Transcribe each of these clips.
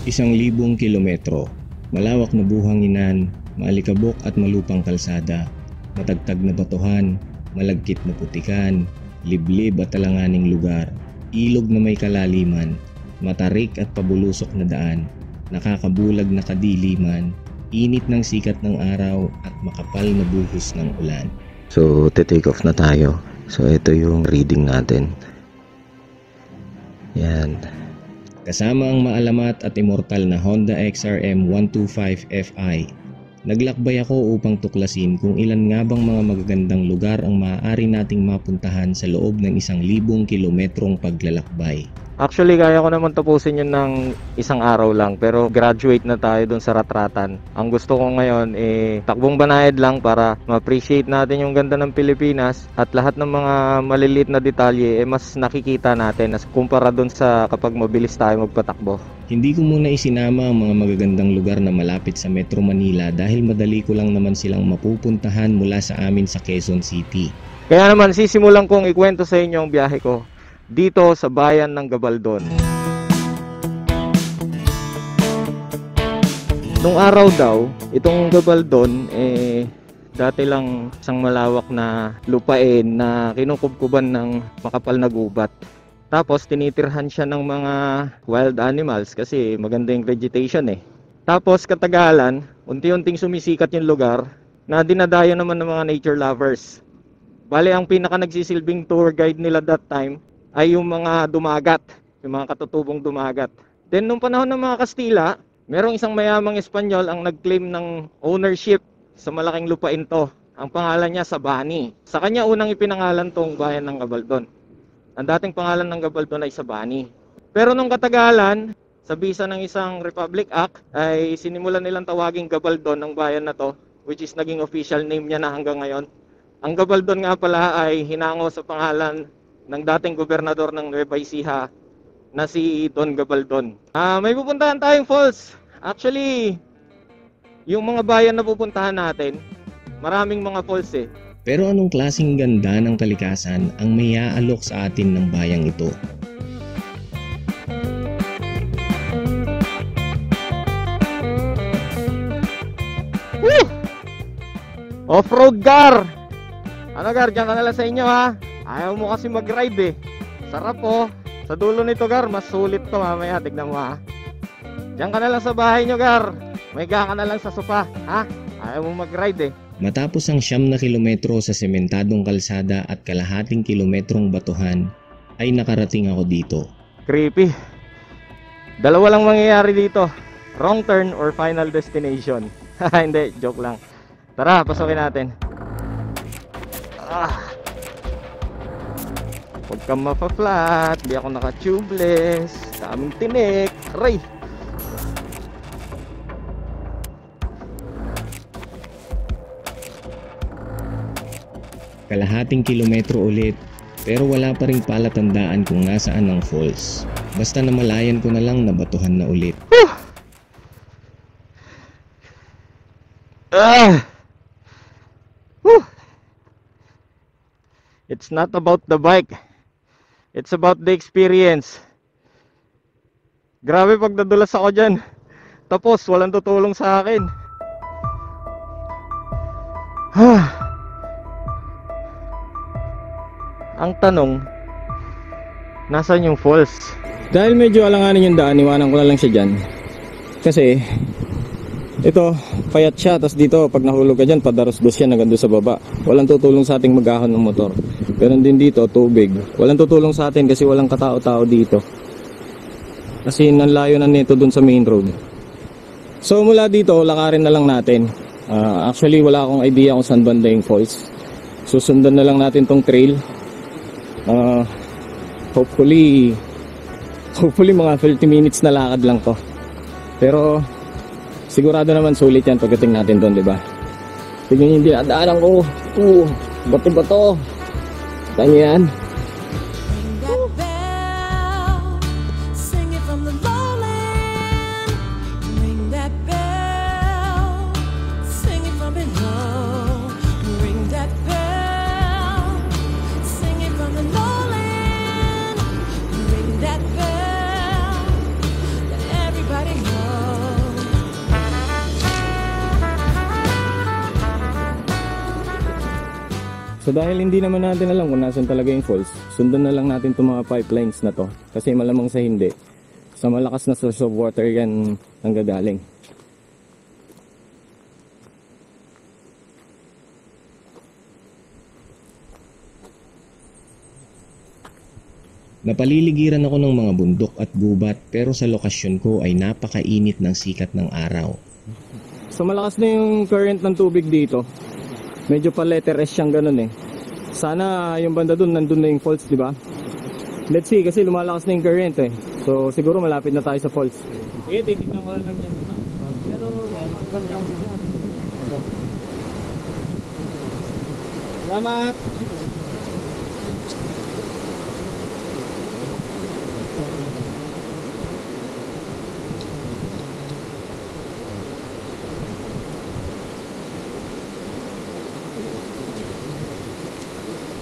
1,000 kilometro, malawak na buhanginan, maalikabok at malupang kalsada, matagtag na batuhan, malagkit na putikan, liblib at alanganing lugar, ilog na may kalaliman, matarik at pabulusok na daan, nakakabulag na kadiliman, init ng sikat ng araw at makapal na buhos ng ulan. So, take off na tayo. So, ito yung reading natin. Yan. Kasama ang maalamat at immortal na Honda XRM 125 Fi. Naglakbay ako upang tuklasin kung ilan nga bang mga magagandang lugar ang maaari nating mapuntahan sa loob ng 1,000 kilometrong paglalakbay. Actually, kaya ko naman tapusin yun ng isang araw lang, pero graduate na tayo dun sa Ratratan. Ang gusto ko ngayon takbong banayad lang para ma-appreciate natin yung ganda ng Pilipinas at lahat ng mga maliliit na detalye mas nakikita natin as kumpara dun sa kapag mabilis tayo magpatakbo. Hindi ko muna isinama ang mga magagandang lugar na malapit sa Metro Manila dahil madali ko lang naman silang mapupuntahan mula sa amin sa Quezon City. Kaya naman sisimulan kong ikwento sa inyo ang biyahe ko dito sa bayan ng Gabaldon. Nung araw daw, itong Gabaldon dati lang isang malawak na lupain na kinukubkuban ng makapal na gubat. Tapos tinitirhan siya ng mga wild animals kasi maganda yung vegetation Tapos katagalan, unti-unting sumisikat yung lugar na dinadayo naman ng mga nature lovers. Bale, ang pinaka nagsisilbing tour guide nila that time ay yung mga dumagat, yung mga katutubong dumagat. Then nung panahon ng mga Kastila, merong isang mayamang Espanyol ang nag-claim ng ownership sa malaking lupain to. Ang pangalan niya Sabani. Sa kanya unang ipinangalan tong bayan ng Gabaldon. Ang dating pangalan ng Gabaldon ay Sabani. Pero nung katagalan, sa bisa ng isang Republic Act, ay sinimulan nilang tawaging Gabaldon ng bayan na to, which is naging official name niya na hanggang ngayon. Ang Gabaldon nga pala ay hinango sa pangalan ng dating gobernador ng Nueva Ecija na si Don Gabaldon. May pupuntahan tayong falls. Actually, yung mga bayan na pupuntahan natin, maraming mga falls Pero anong klaseng ganda ng kalikasan ang may aalok sa atin ng bayang ito? Woo! Off-road Gar! Ano Gar, dyan ka nalang sa inyo ha? Ayaw mo kasi mag-ride Sarap Sa dulo nito Gar, mas sulit to mamaya. Tignan mo ha. Diyan ka na lang sa bahay nyo Gar. May ka na lang sa sofa ha. Ayaw mo mag-ride Matapos ang 9 kilometro sa sementadong kalsada at kalahating kilometrong batuhan, ay nakarating ako dito. Creepy. Dalawa lang mangyayari dito. Wrong turn or final destination. Hindi, joke lang. Tara, pasukin natin. Huwag kang mapa-flat. Di ako naka-tubeless. Daming tinik. Aray! Kalahating kilometro ulit, pero wala pa ring palatandaan kung nasaan ang falls. Basta namalayan ko na lang na batuhan na ulit. It's not about the bike. It's about the experience. Grabe pag nadulas ako dyan. Tapos walang tutulong sa akin. Ang tanong, nasaan yung falls? Dahil medyo alanganin yung daan, iwanan ko na lang siya dyan. Kasi ito, payat siya. Tapos dito, pag nahulog ka dyan, padaros-dos yan hanggang doon sa baba. Walang tutulong sa ating mag-ahon ng motor. Pero din dito, tubig. Walang tutulong sa atin kasi walang katao-tao dito. Kasi nanlayo na nito doon sa main road. So mula dito, lakarin na lang natin. Actually, wala akong idea kung saan banda yung falls. Susundan na lang natin tong trail. Hopefully mga 30 minutes na lakad lang to. Pero sigurado naman sulit yan pagdating natin doon, diba? Tignan yung dinadaanan ko. Bato-bato. Tanya yan. Everybody knows. So dahil hindi naman natin alam kung nasan talaga yung falls, sundan na lang natin itong mga pipelines na to. Kasi malamang sa hindi, sa malakas na source of water yan ang gagaling. Napaliligiran ako ng mga bundok at gubat pero sa lokasyon ko ay napakainit ng sikat ng araw. So malakas na yung current ng tubig dito. Medyo pa letter S siyang ganun eh. Sana yung banda dun, nandun na yung falls, di ba? Let's see, kasi lumalakas na yung current eh. So siguro malapit na tayo sa falls. Sige, titignan ko lang yan. Pero, salamat!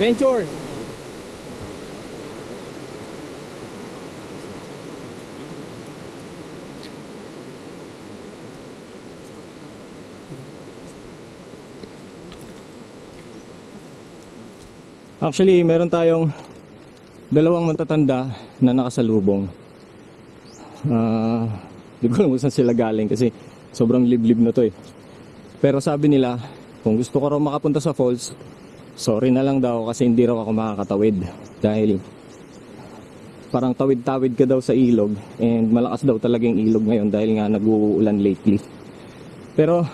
Venture! Actually, meron tayong dalawang matatanda na nakasalubong. Di ko alam kung saan sila galing kasi sobrang liblib na to eh. Pero sabi nila, kung gusto ko raw makapunta sa falls, sorry na lang daw kasi hindi raw ako makakatawid. Dahil parang tawid-tawid ka daw sa ilog and malakas daw talaga yung ilog ngayon dahil nga nag-uulan lately. Pero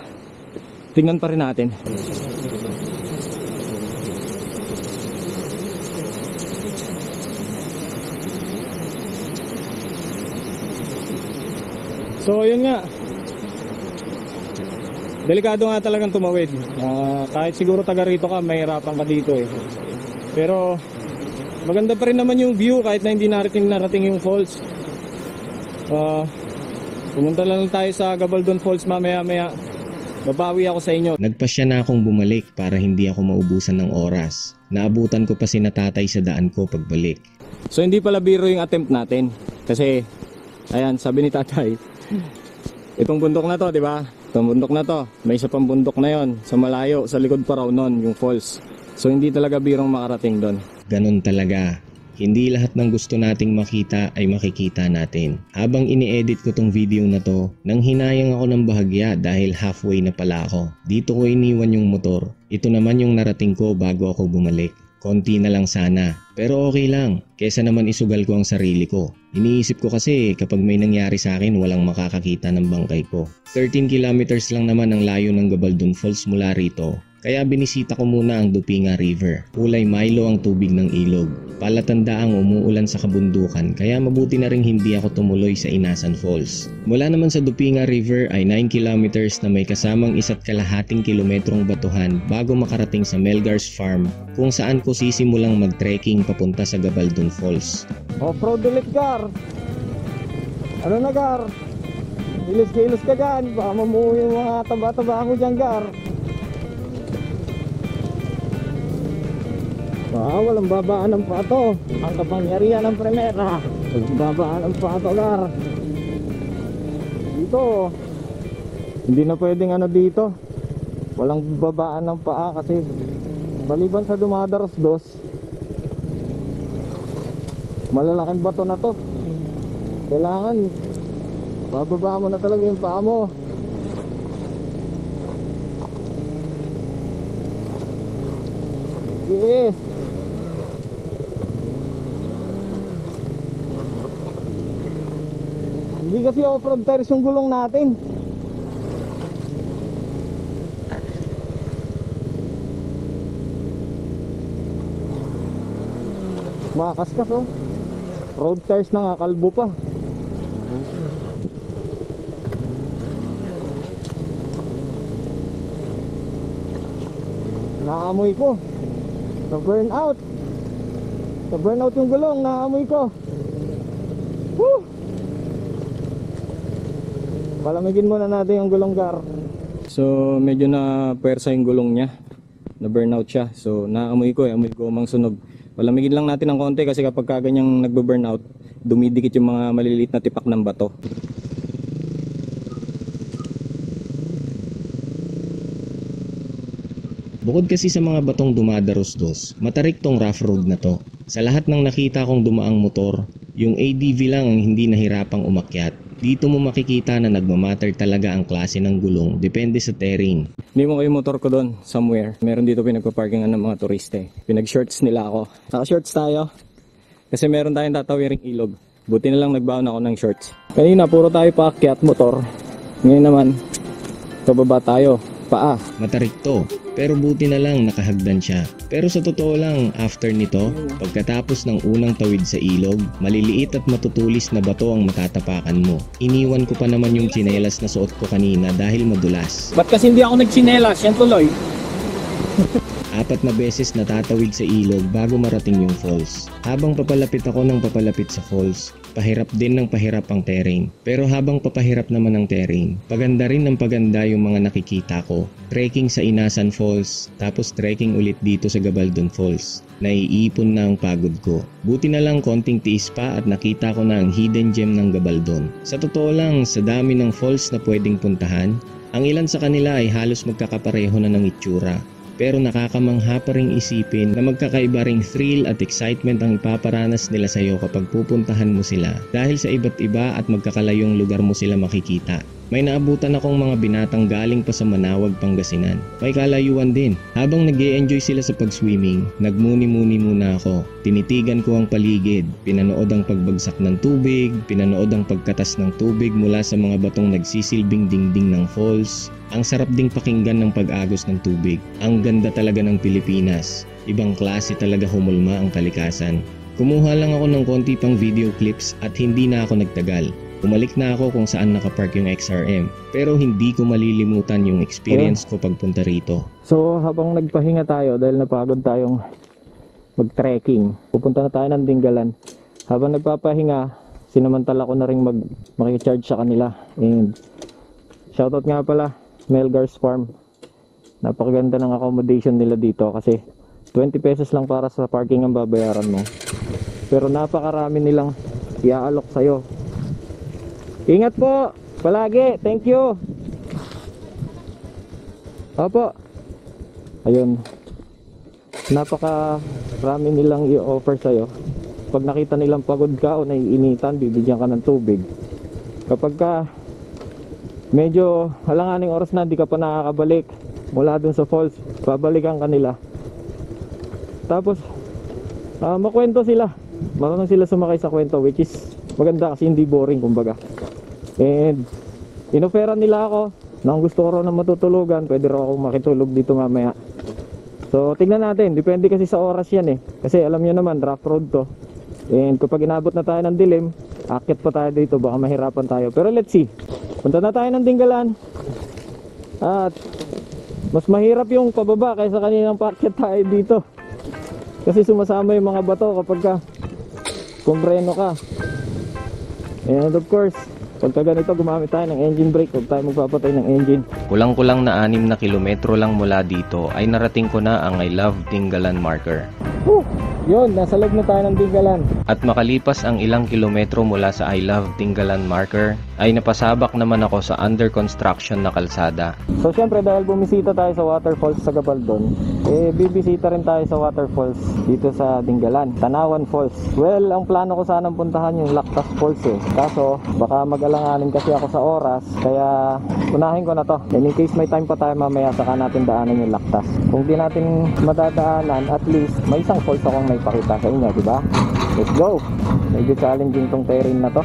tingnan pa rin natin. So yun nga, delikado nga talagang tumawid. Kahit siguro taga rito ka, mahirapan ka dito eh. Pero maganda pa rin naman yung view kahit na hindi narating yung falls. Pumunta lang tayo sa Gabaldon Falls mamaya-maya. Babawi ako sa inyo. Nagpasya na akong bumalik para hindi ako maubusan ng oras. Naabutan ko pa si natatay sa daan ko pagbalik. So hindi pala biro yung attempt natin. Kasi, ayan, sabi ni tatay, itong bundok na to, di ba? Itong bundok na to, may isa pang bundok na yon sa malayo, sa likod pa raw nun, yung falls. So hindi talaga birong makarating doon. Ganon talaga. Hindi lahat ng gusto nating makita ay makikita natin. Habang ini-edit ko tong video na to, nang hinayang ako ng bahagya dahil halfway na pala ako. Dito ko iniwan yung motor. Ito naman yung narating ko bago ako bumalik. Konti na lang sana. Pero okay lang. Kesa naman isugal ko ang sarili ko. Iniisip ko kasi kapag may nangyari sa akin walang makakakita ng bangkay ko. 13 kilometers lang naman ang layo ng Gabaldon Falls mula rito. Kaya binisita ko muna ang Dupinga River. Kulay Milo ang tubig ng ilog. Palatandaang umuulan sa kabundukan kaya mabuti na ring hindi ako tumuloy sa Inasan Falls. Mula naman sa Dupinga River ay 9 kilometers na may kasamang 1.5 kilometrong batuhan bago makarating sa Melgar's Farm kung saan ko sisimulang mag-trekking papunta sa Gabaldon Falls. Off-road ulit, Gar. Ano na, Gar? Ilos ka dyan. Baka mamuha yung mga taba-taba ko dyan, Gar. Walang babaan ng pato. Ang kapangyarihan ng Primera. Babaan ng pato, Gar. Dito hindi na pwedeng ano dito. Walang babaan ng paa kasi maliban sa dumadaros dos, malalaking bato na to. Kailangan bababa mo na talaga yung paa mo. Yes. Hindi kasi off-road tires yung gulong natin. Makakaskas oh. Road tires na nga, kalbo pa. Naamoy ko. Na-burn out. Na-burn out yung gulong, naamoy ko. Woo! Palamigin muna natin yung gulong, Gar. So medyo na puwersa yung gulong niya. Na burnout siya. So naamoy ko, amoy ko mang sunog. Palamigin lang natin ng konti kasi kapag kaganyang nagbo-burnout, dumidikit yung mga maliliit na tipak ng bato. Bukod kasi sa mga batong dumadaros-dos, matarik tong rough road na to. Sa lahat ng nakita kong dumaang motor, yung ADV lang ang hindi nahirapang umakyat. Dito mo makikita na nagmamatter talaga ang klase ng gulong, depende sa terrain. Hindi mo kayo motor ko doon, somewhere. Meron dito pinagpaparkingan ng mga turiste. Pinag-shorts nila ako. Naka-shorts tayo. Kasi meron tayong tatawiring ilog. Buti na lang nagbaon ako ng shorts. Kanina, puro tayo paakyat motor. Ngayon naman, pababa tayo. Paa. Matarik to, pero buti na lang nakahagdan siya. Pero sa totoo lang, after nito, pagkatapos ng unang tawid sa ilog, maliliit at matutulis na bato ang matatapakan mo. Iniwan ko pa naman yung tsinelas na suot ko kanina dahil madulas. Ba't kasi hindi ako nagchinelas? Yan tuloy. 4 na beses natatawid sa ilog bago marating yung falls. Habang papalapit ako ng papalapit sa falls, pahirap din ng pahirap ang terrain. Pero habang papahirap naman ang terrain, paganda rin ng paganda yung mga nakikita ko. Trekking sa Inasan Falls, tapos trekking ulit dito sa Gabaldon Falls. Naiipon na ang pagod ko. Buti na lang konting tiis pa at nakita ko na ang hidden gem ng Gabaldon. Sa totoo lang, sa dami ng falls na pwedeng puntahan, ang ilan sa kanila ay halos magkakapareho na ng itsura. Pero nakakamangha pa ring isipin na magkakaiba ring thrill at excitement ang ipaparanas nila sa iyo kapag pupuntahan mo sila dahil sa iba't iba at magkakalayong lugar mo sila makikita. May naabutan akong mga binatang galing pa sa Manawag, Pangasinan. May kalayuan din. Habang nag-e-enjoy sila sa pag-swimming, nagmuni-muni muna ako. Tinitigan ko ang paligid, pinanood ang pagbagsak ng tubig, pinanood ang pagkatas ng tubig mula sa mga batong nagsisilbing dingding ng falls. Ang sarap ding pakinggan ng pag-agos ng tubig. Ang ganda talaga ng Pilipinas. Ibang klase talaga humulma ang kalikasan. Kumuha lang ako ng konti pang video clips at hindi na ako nagtagal. Umalik na ako kung saan nakapark yung XRM. Pero hindi ko malilimutan yung experience ko pagpunta rito. So habang nagpahinga tayo dahil napagod tayong mag-trekking, pupunta na tayo ng Dinggalan. Habang nagpapahinga, sinamantala ko na rin makicharge sa kanila. And shoutout nga pala, Melgar's Farm. Napakaganda ng accommodation nila dito kasi 20 pesos lang para sa parking ang babayaran mo. Pero napakarami nilang iaalok sa'yo. Ingat po! Palagi! Thank you! Opo! Ayun. Napakarami nilang i-offer sa'yo. Pag nakita nilang pagod ka o naiinitan, bibigyan ka ng tubig. Kapag ka medyo halanganing oras na, di ka pa nakakabalik mula dun sa falls, babalikan ka nila. Tapos makwento sila, marunong sila sumakay sa kwento, which is maganda kasi hindi boring kumbaga. And inoferan nila ako na kung gusto ko raw na matutulugan, pwede raw akong makitulog dito mamaya. So tingnan natin, depende kasi sa oras yan kasi alam nyo naman, rough road to. And kapag inabot na tayo ng dilim, akit pa tayo dito, baka mahirapan tayo. Pero let's see, punta na tayo ng Dinggalan. At mas mahirap yung pababa kaysa kaninang paakyat tayo dito. Kasi sumasama yung mga bato kapag ka kumpreno ka. And of course, pagka ganito gumamit tayo ng engine brake, huwag tayo magpapatay ng engine. Kulang-kulang na 6 na kilometro lang mula dito ay narating ko na ang I Love Dinggalan marker. Yun, nasa loob na tayo ng Dinggalan. At makalipas ang ilang kilometro mula sa I Love Dinggalan marker, ay napasabak naman ako sa under construction na kalsada. So syempre dahil bumisita tayo sa waterfalls sa Gabaldon, bibisita rin tayo sa waterfalls dito sa Dinggalan, Tanawan Falls. Well, ang plano ko sanang puntahan yung Lactas Falls Kaso baka mag-alanganin kasi ako sa oras, kaya unahin ko na to. And in case may time pa tayo mamaya, saka natin daanan yung Lactas. Kung di natin madadaanan, at least may isang falls akong may pakita sa inyo, di ba? Let's go! Medyo challenging tong terrain na to.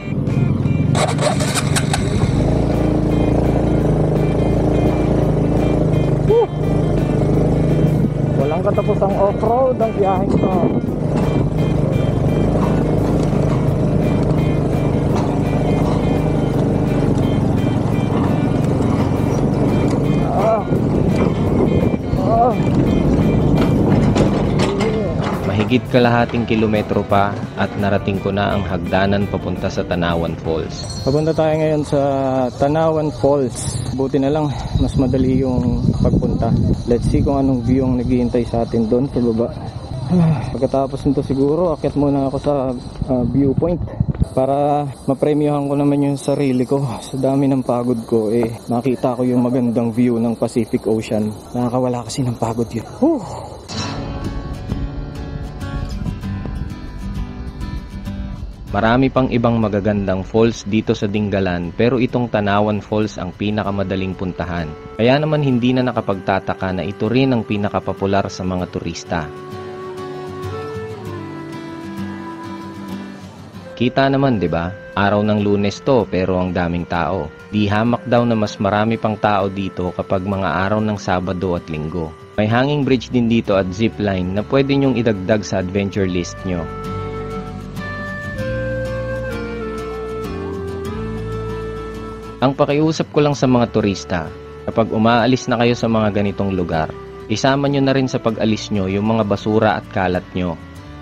Walang katapusang off-road ang biyaheng to. Mahigit kalahating kilometro pa at narating ko na ang hagdanan papunta sa Tanawan Falls. Papunta tayo ngayon sa Tanawan Falls. Buti na lang, mas madali yung pagpunta. Let's see kung anong view ang naghihintay sa atin doon sa baba. Pagkatapos nito siguro, akyat muna ako sa viewpoint. Para mapremyohan ko naman yung sarili ko sa dami ng pagod ko. Nakita ko yung magandang view ng Pacific Ocean. Nakakawala kasi ng pagod yun. Whew. Marami pang ibang magagandang falls dito sa Dingalan pero itong Tanawan Falls ang pinakamadaling puntahan. Kaya naman hindi na nakapagtataka na ito rin ang pinakapopular sa mga turista. Kita naman 'di ba? Araw ng Lunes to pero ang daming tao. Di hamak daw na mas marami pang tao dito kapag mga araw ng Sabado at Linggo. May hanging bridge din dito at zipline na pwede nyong idagdag sa adventure list nyo. Ang pakiusap ko lang sa mga turista, kapag umaalis na kayo sa mga ganitong lugar, isama nyo na rin sa pag-alis nyo yung mga basura at kalat nyo.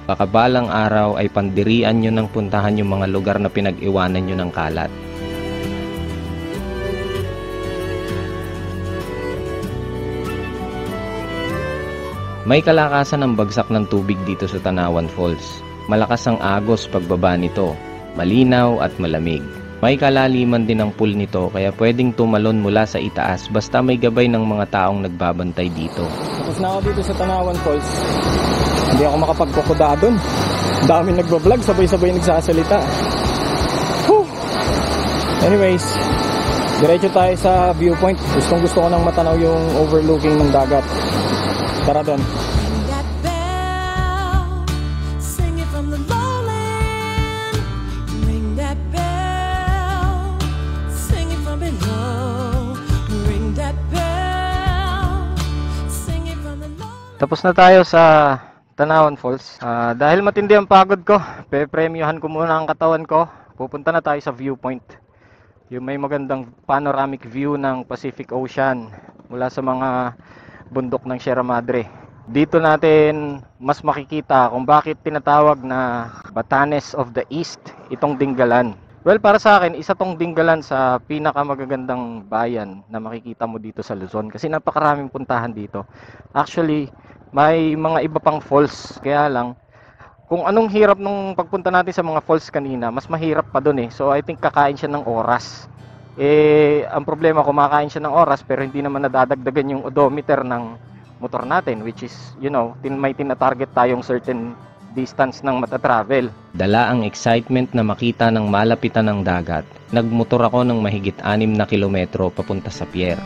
Baka balang araw ay pandirian nyo ng puntahan yung mga lugar na pinag-iwanan nyo ng kalat. May kalakasan ng bagsak ng tubig dito sa Tanawan Falls. Malakas ang agos pagbaba nito, malinaw at malamig. May kalaliman din ang pool nito kaya pwedeng tumalon mula sa itaas basta may gabay ng mga taong nagbabantay dito. Tapos na ako dito sa Tanawan Falls. Hindi ako makapagkukuda doon. Dami nagbablog, sabay-sabay nagsasalita. Whew. Anyways, diretso tayo sa viewpoint. Gusto ko nang matanaw yung overlooking ng dagat. Tara doon. Tapos na tayo sa Tanawan Falls. Dahil matindi ang pagod ko, pe-premyohan ko muna ang katawan ko. Pupunta na tayo sa viewpoint. Yung may magandang panoramic view ng Pacific Ocean mula sa mga bundok ng Sierra Madre. Dito natin mas makikita kung bakit tinatawag na Batanes of the East itong Dingalan. Well, para sa akin, isa tong Dingalan sa pinakamagagandang bayan na makikita mo dito sa Luzon kasi napakaraming puntahan dito. Actually, may mga iba pang falls. Kaya lang, kung anong hirap nung pagpunta natin sa mga falls kanina, mas mahirap pa dun eh. So I think kakain siya ng oras. Ang problema, kumakain siya ng oras pero hindi naman nadadagdagan yung odometer ng motor natin, which is, you know, may tina-target tayong certain distance ng matatravel. Dala ang excitement na makita ng malapitan ng dagat. Nagmotor ako ng mahigit 6 na kilometro papunta sa pier.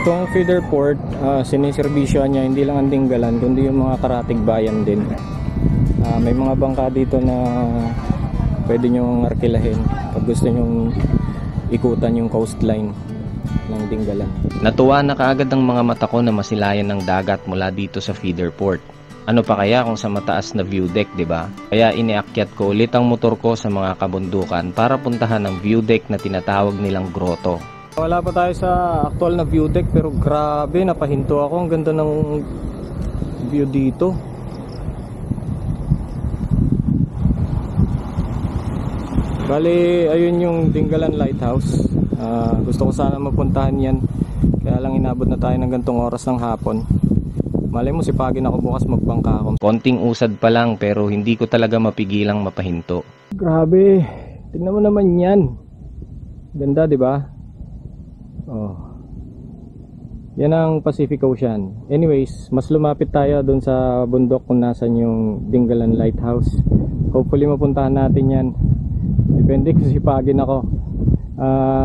Itong feeder port, siniservisyoan niya hindi lang ang Dingalan kundi yung mga karatig bayan din. May mga bangka dito na pwede nyong arkilahin pag gusto nyong ikutan yung coastline ng Dingalan. Natuwa na kaagad ang mga mata ko na masilayan ng dagat mula dito sa feeder port. Ano pa kaya kung sa mataas na view deck, 'di ba? Kaya iniakyat ko ulit ang motor ko sa mga kabundukan para puntahan ang view deck na tinatawag nilang grotto. Wala pa tayo sa actual na view deck pero grabe, napahinto ako. Ang ganda ng view dito. Bali, ayun yung Dingalan Lighthouse. Gusto ko sana mapuntahan yan. Kaya lang inabot na tayo ng gantong oras ng hapon. Malay mo sipagin ako bukas magbangka ako. Konting usad pa lang pero hindi ko talaga mapigilang mapahinto. Grabe, tingnan mo naman yan. Ganda, di ba? Oh. Yan ang Pacific Ocean. Anyways, mas lumapit tayo doon sa bundok kung nasan yung Dingalan Lighthouse. Hopefully mapuntahan natin yan. Depende kung sipagin ako.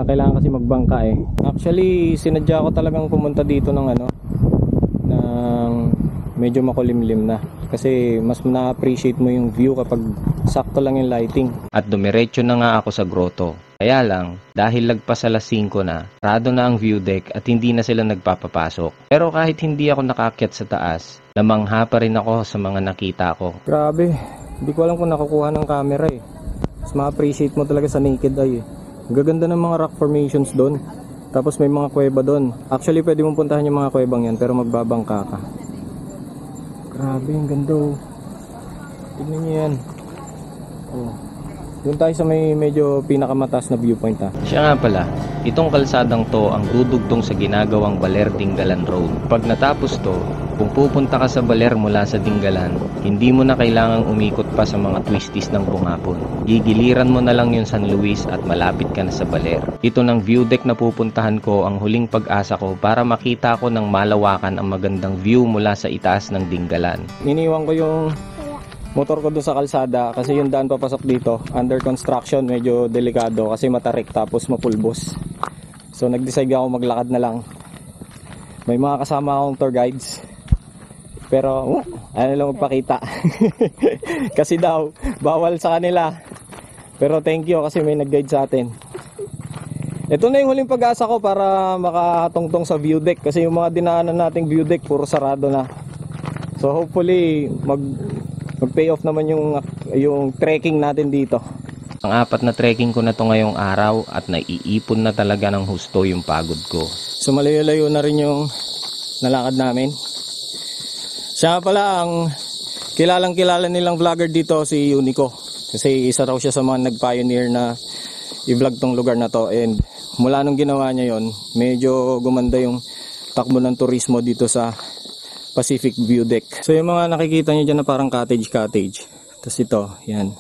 Kailangan kasi magbangka eh. Actually, sinadya ko talagang pumunta dito ng medyo makulimlim na. Kasi mas na-appreciate mo yung view kapag sakto lang yung lighting. At dumiretso na nga ako sa grotto. Kaya lang, dahil lagpas alas 5 na, sarado na ang view deck at hindi na sila nagpapapasok. Pero kahit hindi ako nakakyat sa taas, namangha pa rin ako sa mga nakita ko. Grabe, hindi ko alam kung nakukuha ng camera eh. Mas ma-appreciate mo talaga sa naked eye eh. Ang gaganda ng mga rock formations doon. Tapos may mga kuweba doon. Actually, pwede mong puntahan yung mga kuwebang yan pero magbabangka ka. Grabe, ang ganda oh. Tignan nyo yan. Oh. Doon tayo sa may medyo pinakamataas na viewpoint ha. Siya nga pala, Itong kalsadang to ang dudugtong sa ginagawang Baler Dingalan Road. Pag natapos to, kung pupunta ka sa Baler mula sa Dingalan, hindi mo na kailangang umikot pa sa mga twisties ng Bungapon. Gigiliran mo na lang yung San Luis at malapit ka na sa Baler. Ito ng view deck na pupuntahan ko ang huling pag-asa ko para makita ko ng malawakan ang magandang view mula sa itaas ng Dingalan. Iniwan ko yung motor ko doon sa kalsada kasi yung daan papasok dito under construction, medyo delikado kasi matarik tapos mapulbos. So nag-decide ako maglakad na lang. May mga kasama akong tour guides, pero ano lang magpakita kasi daw bawal sa kanila, pero thank you kasi may nag-guide sa atin. Ito na yung huling pag-asa ko para makatungtong sa view deck kasi yung mga dinaanan nating view deck puro sarado na. So hopefully mag-pay off naman yung trekking natin dito. Ang 4 na trekking ko na to ngayong araw at naiipon na talaga ng husto yung pagod ko. So malayo-layo na rin yung nalakad namin. Siya pala ang kilalang kilala nilang vlogger dito, si Unico. Kasi isa raw siya sa mga nag-pioneer na i-vlog tong lugar na to. And mula nung ginawa niya yon, medyo gumanda yung takbo ng turismo dito sa Pacific View Deck. So yung mga nakikita niyo dyan na parang cottage. Tapos ito, yan.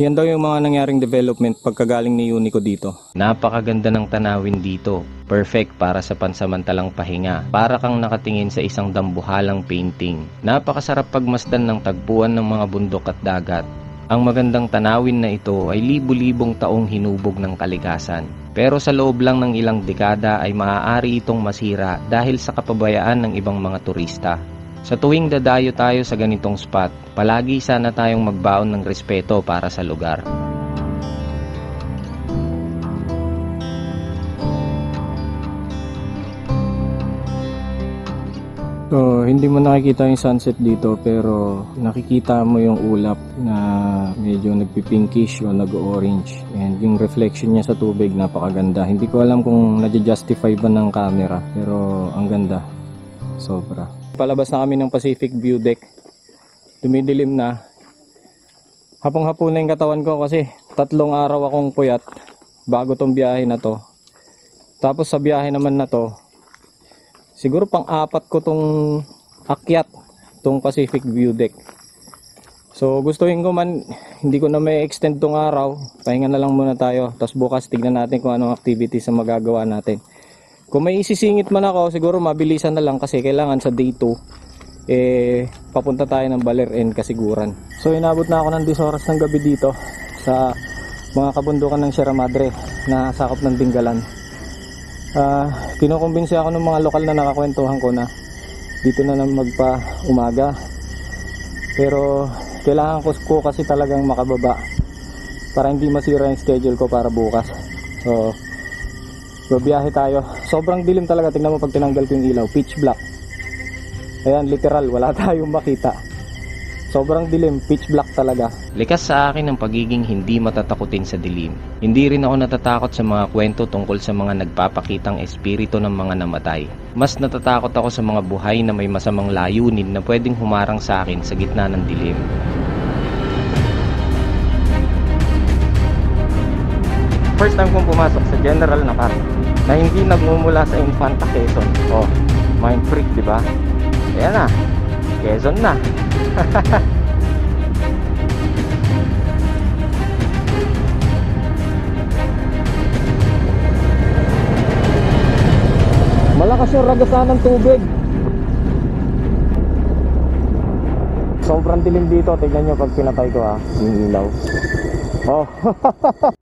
Yan daw yung mga nangyaring development pagkagaling ni Unico dito. Napakaganda ng tanawin dito. Perfect para sa pansamantalang pahinga. Para kang nakatingin sa isang dambuhalang painting. Napakasarap pagmasdan ng tagpuan ng mga bundok at dagat. Ang magandang tanawin na ito ay libu-libong taong hinubog ng kalikasan. Pero sa loob lang ng ilang dekada ay maaari itong masira dahil sa kapabayaan ng ibang mga turista. Sa tuwing dadayo tayo sa ganitong spot, palagi sana tayong magbaon ng respeto para sa lugar. So, hindi mo nakikita yung sunset dito pero nakikita mo yung ulap na medyo nagpipinkish o nag-orange. And yung reflection niya sa tubig napakaganda. Hindi ko alam kung nadya-justify ba ng camera pero ang ganda. Sobra. Palabas na kami ng Pacific View Deck. Dumidilim na. Hapong-hapon na yung katawan ko kasi 3 araw akong puyat bago tong biyahe na to. Tapos sa biyahe naman na to, siguro pang-4 ko tong akyat, tong Pacific View Deck. So gustuhin ko man, hindi ko na may extend tong araw. Pahinga na lang muna tayo. Tapos bukas tignan natin kung anong activities ang magagawa natin. Kung may isisingit man ako, siguro mabilisan na lang kasi kailangan sa day 2 papunta tayo ng Baler and Kasiguran. So inabot na ako ng 10 oras ng gabi dito sa mga kabundukan ng Sierra Madre na sakop ng Dingalan. Kinukumbinsi ako ng mga lokal na nakakwentuhan ko na dito na magpa-umaga. Pero kailangan ko kasi talagang makababa para hindi masira yung schedule ko para bukas. So biyahe tayo. Sobrang dilim talaga. Tingnan mo pag tinanggal ko yung ilaw. Pitch black. Ayan, literal. Wala tayong makita. Sobrang dilim. Pitch black talaga. Likas sa akin ang pagiging hindi matatakutin sa dilim. Hindi rin ako natatakot sa mga kwento tungkol sa mga nagpapakitang espiritu ng mga namatay. Mas natatakot ako sa mga buhay na may masamang layunin na pwedeng humarang sa akin sa gitna ng dilim. First time kong pumasok sa general na car na hindi nagmumula sa Infanta Quezon. Oh, mind freak, di ba? Ayan na, Quezon na. Malakas yung ragasan ng tubig. Sobrang dilim dito. Tignan nyo pag pinatay ko yung ilaw. Oh.